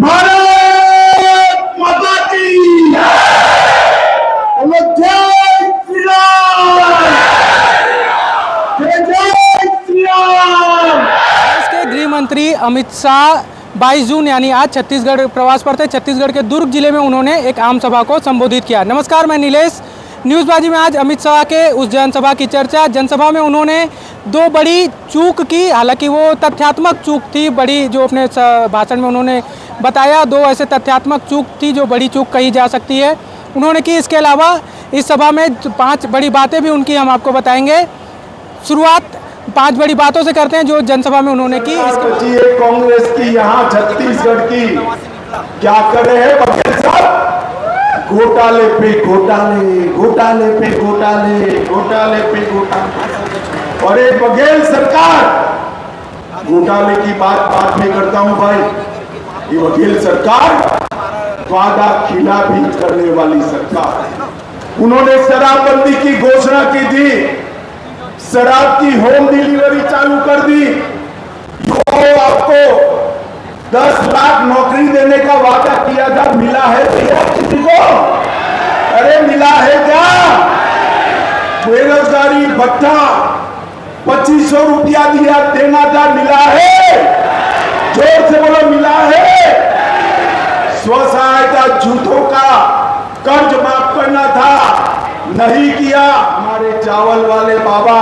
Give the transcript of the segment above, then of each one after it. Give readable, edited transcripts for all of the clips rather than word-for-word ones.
भारत माता की जय श्री राम, जय श्री राम। देश के गृह मंत्री अमित शाह 22 जून यानी आज छत्तीसगढ़ प्रवास पर थे। छत्तीसगढ़ के दुर्ग जिले में उन्होंने एक आम सभा को संबोधित किया। नमस्कार, मैं नीलेश। न्यूज़बाजी में आज अमित शाह के उस जनसभा की चर्चा। जनसभा में उन्होंने दो बड़ी चूक की, हालांकि वो तथ्यात्मक चूक थी बड़ी, जो अपने भाषण में उन्होंने बताया। दो ऐसे तथ्यात्मक चूक थी जो बड़ी चूक कही जा सकती है, उन्होंने की। इसके अलावा इस सभा में 5 बड़ी बातें भी उनकी हम आपको बताएंगे। शुरुआत 5 बड़ी बातों से करते हैं जो जनसभा में उन्होंने की। कांग्रेस की यहाँ छत्तीसगढ़ की क्या कर रहे हैं बघेल साहब? घोटाले पे घोटाले, घोटाले पे घोटाले, घोटाले पे घोटाले। और एक बघेल सरकार घोटाले की बात में करता हूं भाई। ये बघेल सरकार वादा खिलाफी करने वाली सरकार। उन्होंने शराबबंदी की घोषणा की थी, शराब की होम डिलीवरी चालू कर दी। आपको 10 लाख नौकरी देने का वादा किया था, मिला है भैया किसी को? अरे मिला है क्या? बेरोजगारी भत्ता 2500 रुपया दिया देना था, मिला है? जोर से बोलो, मिला है? स्व सहायता जूथों का कर्ज माफ करना था, नहीं किया। हमारे चावल वाले बाबा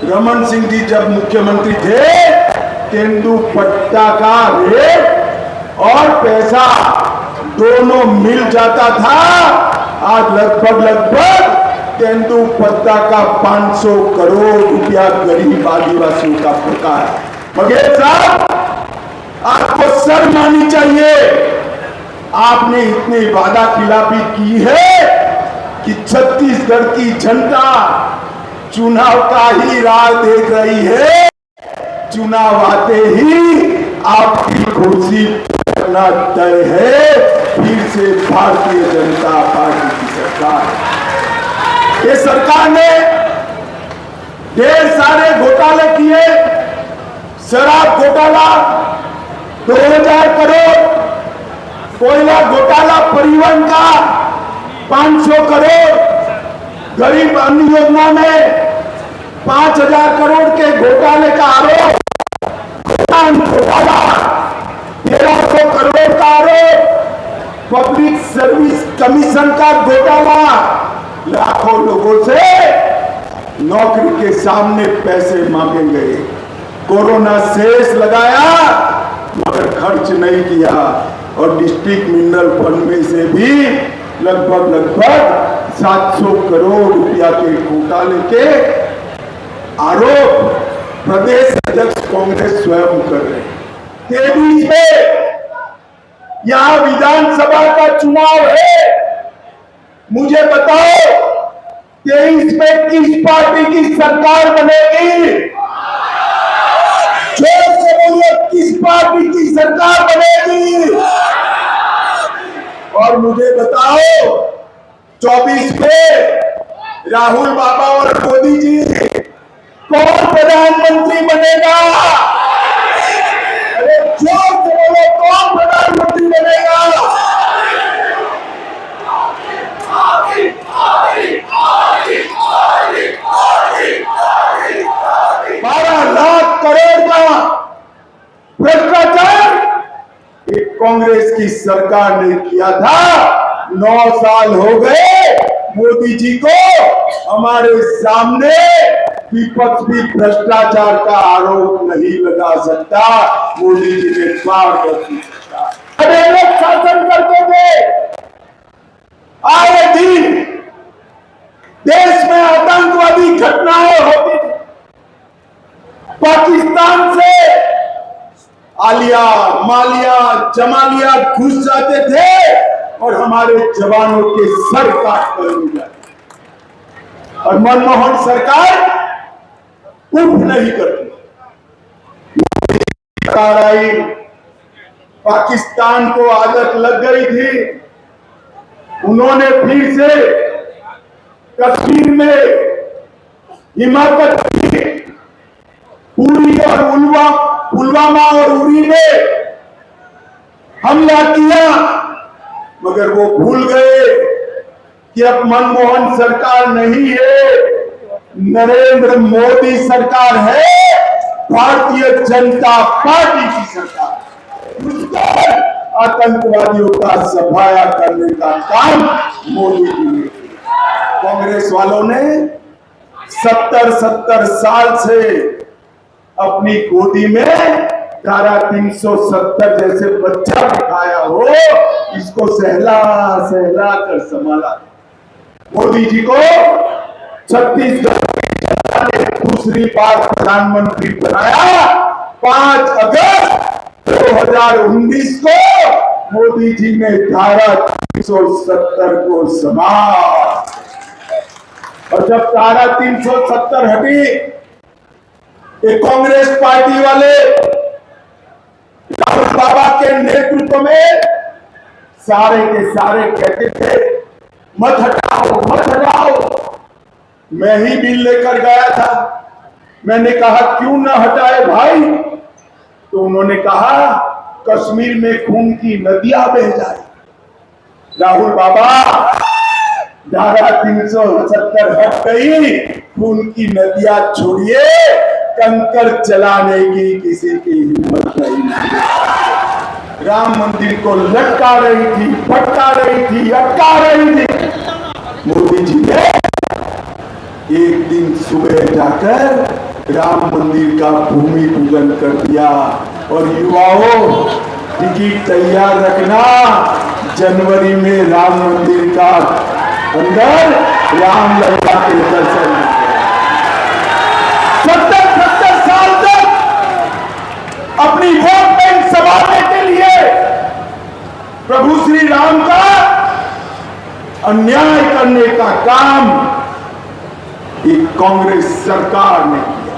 रमन सिंह जी जब मुख्यमंत्री थे, तेंदुपत्ता का रेट और पैसा दोनों मिल जाता था। आज लगभग तेंदुपत्ता का 500 करोड़ रुपया गरीब आदिवासियों का फंसा है। बघेल साहब, आपको शर्म आनी चाहिए। आपने इतनी वादा खिलाफी की है कि छत्तीसगढ़ की जनता चुनाव का ही राह देख रही है। चुनाव आते ही आपकी कुर्सी करना तय है, फिर से भारतीय जनता पार्टी की सरकार। ये सरकार ने ढेर सारे घोटाले किए। शराब घोटाला 2000 करोड़, कोयला घोटाला परिवहन का 500 करोड़, गरीब अन्न योजना में 5000 करोड़ के घोटाले का आरोप, घोटाला 1300 करोड़ का आरोप, पब्लिक सर्विस कमीशन का घोटाला, लाखों लोगों से नौकरी के सामने पैसे मांगे गए। कोरोना शेष लगाया मगर खर्च नहीं किया, और डिस्ट्रिक्ट मिनरल फंड में से भी लगभग 700 करोड़ रुपया के घोटाले के आरोप प्रदेश अध्यक्ष कांग्रेस स्वयं कर रहे हैं। 23 में यहां विधानसभा का चुनाव है। मुझे बताओ 23 में किस पार्टी की सरकार बनेगी? जोर से बोलिए, किस पार्टी की सरकार बनेगी? और मुझे बताओ 24 में राहुल बाबा और मोदी जी कौन प्रधानमंत्री बनेगा? अरे जोर से बोलो, कौन प्रधानमंत्री बनेगा? 12 लाख करोड़ का भ्रष्टाचार कांग्रेस की सरकार ने किया था। 9 साल हो गए मोदी जी को। हमारे सामने विपक्ष भी भ्रष्टाचार का आरोप नहीं लगा सकता। मोदी जी ने पारदर्शी शासन करते थे। आए दिन देश में आतंकवादी घटनाएं होती थी। पाकिस्तान से आलिया, मालिया, जमालिया घुस जाते थे और हमारे जवानों के सर काट कर मिल जाते। और मनमोहन सरकार उठ नहीं करती। आई, पाकिस्तान को आदत लग गई थी। उन्होंने फिर से कश्मीर में हिमाकत की, उरी और पुलवामा और उरी में हमला किया, मगर वो भूल गए कि अब मनमोहन सरकार नहीं है, नरेंद्र मोदी सरकार है, भारतीय जनता पार्टी की सरकार। उसका आतंकवादियों का सफाया करने का काम मोदी जी ने किया। कांग्रेस वालों ने 70 साल से अपनी गोदी में धारा 370 जैसे बच्चा बिठाया हो, इसको सहला सहला कर संभाला। मोदी जी को छत्तीसगढ़ की जनता ने दूसरी बार प्रधानमंत्री बनाया। 5 अगस्त 2019 को मोदी जी ने धारा 370 को संभाला। और जब धारा 370 हटी, एक कांग्रेस पार्टी वाले राहुल बाबा के नेतृत्व में सारे के सारे कहते थे मत हटाओ मत हटाओ। मैं ही बिल लेकर गया था, मैंने कहा क्यों ना हटाए भाई, तो उन्होंने कहा कश्मीर में खून की नदियां बह जाए। राहुल बाबा, धारा 370 हट गई, खून की नदियां छोड़िए, कंकर चलाने की किसी की हिम्मत नहीं। राम मंदिर को लटका रही थी, फटका रही थी, अटका रही थी। मोदी जी ने एक दिन सुबह जाकर राम मंदिर का भूमि पूजन कर दिया। और युवाओं, टिकट तैयार रखना, जनवरी में राम मंदिर का अंदर राम लला के दर्शन। 70 साल तक अपनी वोट बैंक संभालने के लिए प्रभु श्री राम का अन्याय करने का काम एक कांग्रेस सरकार ने किया।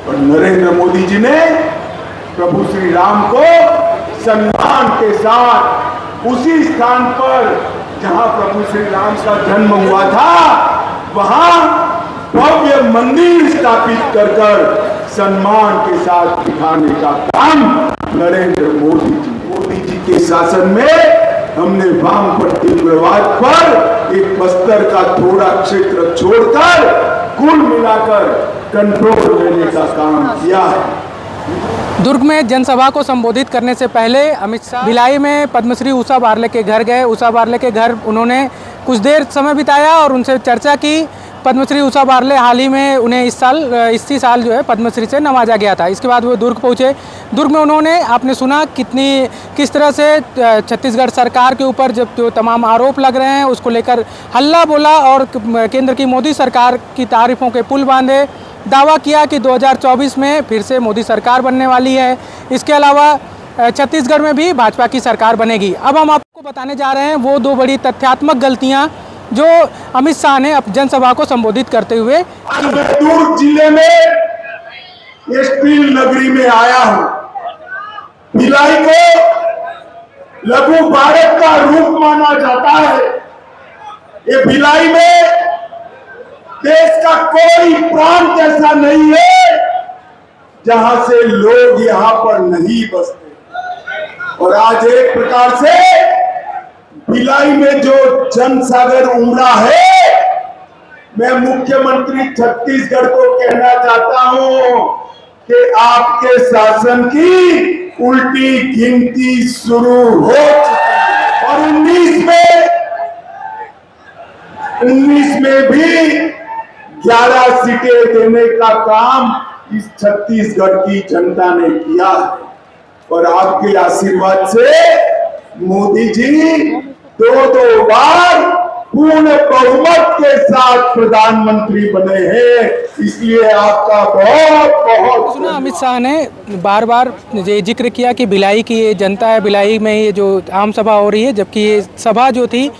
और नरेंद्र मोदी जी ने प्रभु श्री राम को सम्मान के साथ उसी स्थान पर जहां प्रभु श्री राम का जन्म हुआ था, वहां भव्य मंदिर स्थापित कर सम्मान के साथ दिखाने का काम नरेंद्र मोदी जी के शासन में हमने वामपंथी उग्रवाद पर एक बस्तर का थोड़ा क्षेत्र छोड़कर कुल मिलाकर कंट्रोल लेने का काम किया है। दुर्ग में जनसभा को संबोधित करने से पहले अमित शाह भिलाई में पद्मश्री उषा बारले के घर गए। उषा बारले के घर उन्होंने कुछ देर समय बिताया और उनसे चर्चा की। पद्मश्री उषा बारले हाल ही में उन्हें इसी साल जो है पद्मश्री से नवाजा गया था। इसके बाद वो दुर्ग पहुँचे। दुर्ग में उन्होंने, आपने सुना किस तरह से छत्तीसगढ़ सरकार के ऊपर जब जो तमाम आरोप लग रहे हैं उसको लेकर हल्ला बोला और केंद्र की मोदी सरकार की तारीफों के पुल बांधे। दावा किया कि 2024 में फिर से मोदी सरकार बनने वाली है। इसके अलावा छत्तीसगढ़ में भी भाजपा की सरकार बनेगी। अब हम आपको बताने जा रहे हैं वो 2 बड़ी तथ्यात्मक गलतियां जो अमित शाह ने जनसभा को संबोधित करते हुए। मैं दुर्ग जिले में स्टील नगरी में आया हूं। भिलाई को लघु भारत का रूप माना जाता है। ये भिलाई में देश का कोई प्रांत ऐसा नहीं है जहां से लोग यहां पर नहीं बसते। और आज एक प्रकार से भिलाई में जो जनसागर उमड़ा है, मैं मुख्यमंत्री छत्तीसगढ़ को कहना चाहता हूं कि आपके शासन की उल्टी गिनती शुरू हो चुकी है। और 19 में भी 11 सीटें देने का काम इस छत्तीसगढ़ की जनता ने किया है। और आपके आशीर्वाद से मोदी जी 2 बार पूर्ण बहुमत के साथ प्रधानमंत्री बने हैं। इसलिए आपका बहुत बहुत सुना, अमित शाह ने बार बार ये जिक्र किया कि भिलाई की ये जनता है, भिलाई में ये जो आम सभा हो रही है, जबकि ये सभा जो थी,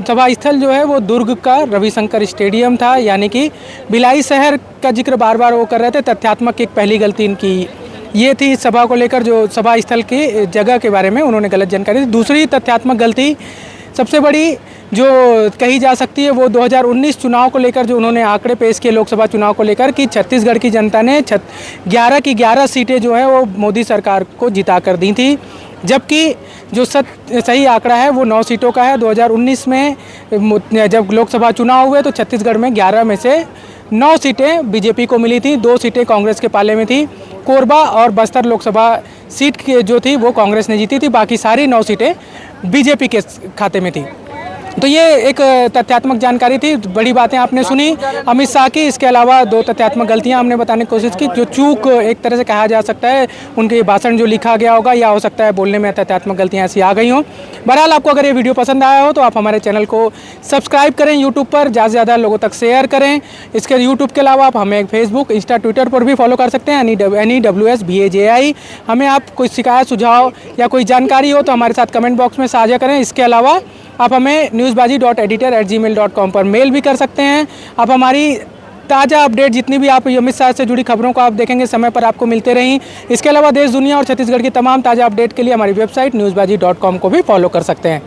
सभा स्थल जो है वो दुर्ग का रविशंकर स्टेडियम था। यानी कि भिलाई शहर का जिक्र बार बार वो कर रहे थे। तथ्यात्मक एक पहली गलती इनकी ये थी इस सभा को लेकर, जो सभा स्थल की जगह के बारे में उन्होंने गलत जानकारी दी। दूसरी तथ्यात्मक गलती सबसे बड़ी जो कही जा सकती है वो 2019 चुनाव को लेकर जो उन्होंने आंकड़े पेश किए लोकसभा चुनाव को लेकर कि छत्तीसगढ़ की जनता ने 11 की 11 सीटें जो है वो मोदी सरकार को जिता कर दी थी, जबकि जो सही आंकड़ा है वो 9 सीटों का है। 2019 में जब लोकसभा चुनाव हुए तो छत्तीसगढ़ में 11 में से 9 सीटें बीजेपी को मिली थी, 2 सीटें कांग्रेस के पाले में थी। कोरबा और बस्तर लोकसभा सीट जो थी वो कांग्रेस ने जीती थी, बाकी सारी 9 सीटें बीजेपी के खाते में थी। तो ये एक तथ्यात्मक जानकारी थी। बड़ी बातें आपने सुनी अमित शाह की, इसके अलावा 2 तथ्यात्मक गलतियां हमने बताने की कोशिश की, जो चूक एक तरह से कहा जा सकता है उनके भाषण जो लिखा गया होगा, या हो सकता है बोलने में तथ्यात्मक गलतियां ऐसी आ गई हों। बहरहाल आपको अगर ये वीडियो पसंद आया हो तो आप हमारे चैनल को सब्सक्राइब करें, यूट्यूब पर ज़्यादा से ज़्यादा लोगों तक शेयर करें। इसके यूट्यूब के अलावा आप हमें फेसबुक, इंस्टा, ट्विटर पर भी फॉलो कर सकते हैं, NEWSBAJI। हमें आप कोई शिकायत, सुझाव या कोई जानकारी हो तो हमारे साथ कमेंट बॉक्स में साझा करें। इसके अलावा आप हमें newsbaji.editor@gmail.com पर मेल भी कर सकते हैं। आप हमारी ताज़ा अपडेट जितनी भी आप अमित शाह से जुड़ी खबरों को आप देखेंगे समय पर आपको मिलते रहें। इसके अलावा देश, दुनिया और छत्तीसगढ़ की तमाम ताज़ा अपडेट के लिए हमारी वेबसाइट newsbaji.com को भी फॉलो कर सकते हैं।